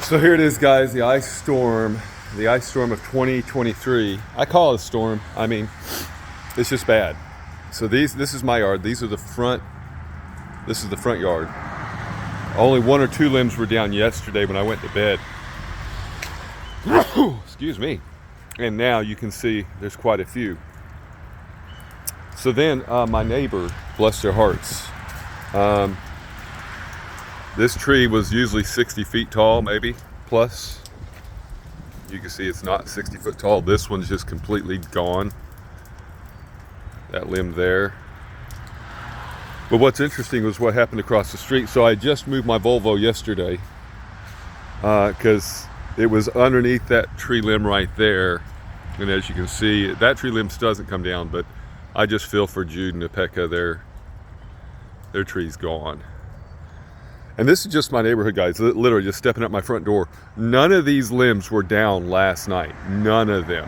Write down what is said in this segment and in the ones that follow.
So here it is, guys, the ice storm of 2023. I call it a storm. I mean, it's just bad. So this is my yard. This is the front yard. Only one or two limbs were down yesterday when I went to bed. Excuse me. And now you can see there's quite a few. So then my neighbor, bless their hearts, this tree was usually 60 feet tall, maybe, plus. You can see it's not 60 foot tall. This one's just completely gone. That limb there. But what's interesting was what happened across the street. So I just moved my Volvo yesterday because it was underneath that tree limb right there. And as you can see, that tree limb still doesn't come down, but I just feel for Jude and Pekka. Their tree's gone. And this is just my neighborhood, guys, literally just stepping up my front door. None of these limbs were down last night, none of them.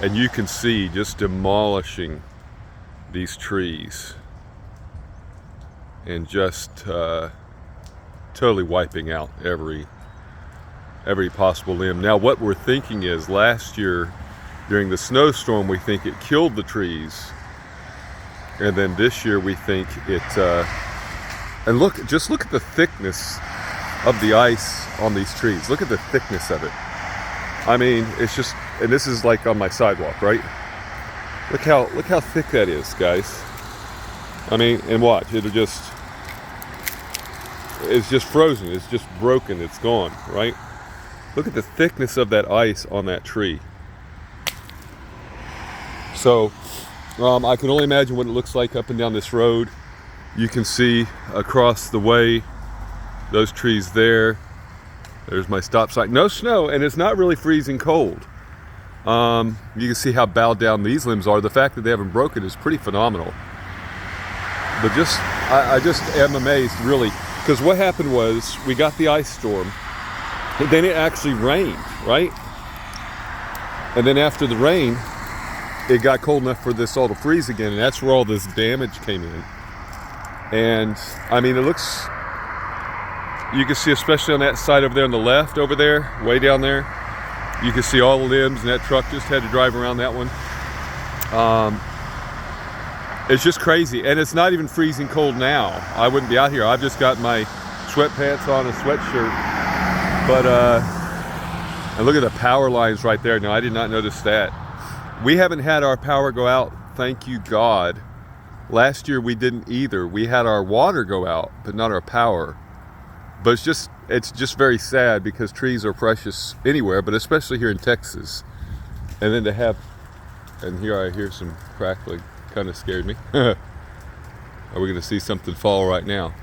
And you can see just demolishing these trees and just totally wiping out every possible limb. Now what we're thinking is last year during the snowstorm, we think it killed the trees. And then this year we think it, and just look at the thickness of the ice on these trees. Look at the thickness of it. I mean, it's just, and this is like on my sidewalk, right? Look how thick that is, guys. I mean, and watch, it's just frozen, it's just broken, it's gone, right? Look at the thickness of that ice on that tree. So, I can only imagine what it looks like up and down this road. You can see across the way, those trees there. There's my stop sign. No snow, and it's not really freezing cold. You can see how bowed down these limbs are. The fact that they haven't broken is pretty phenomenal. But I just am amazed, really, because what happened was we got the ice storm, and then it actually rained, right? And then after the rain, it got cold enough for this all to freeze again, and that's where all this damage came in. And I mean, it looks, you can see, especially on that side over there on the left, over there, way down there, you can see all the limbs, and that truck just had to drive around that one. It's just crazy, and it's not even freezing cold now. I wouldn't be out here. I've just got my sweatpants on, a sweatshirt, but and look at the power lines right there. Now, I did not notice that. We haven't had our power go out, thank you God. Last year we didn't either. We had our water go out, but not our power. But it's just very sad because trees are precious anywhere, but especially here in Texas. And then to have, and here I hear some crackling, kind of scared me. Are we gonna see something fall right now?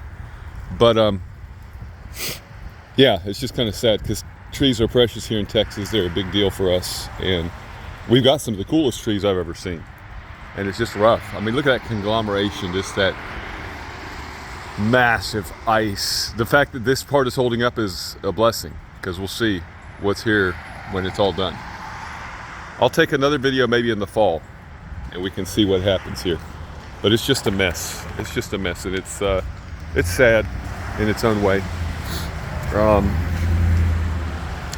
But yeah, it's just kind of sad because trees are precious here in Texas. They're a big deal for us, and we've got some of the coolest trees I've ever seen. And it's just rough. I mean, look at that conglomeration, just that massive ice. The fact that this part is holding up is a blessing, because we'll see what's here when it's all done. I'll take another video maybe in the fall, and we can see what happens here. But it's just a mess. It's just a mess, and it's sad in its own way.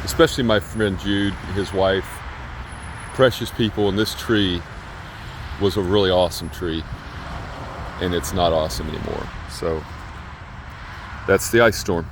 Especially my friend Jude, his wife, precious people, and this tree was a really awesome tree, and it's not awesome anymore. So that's the ice storm.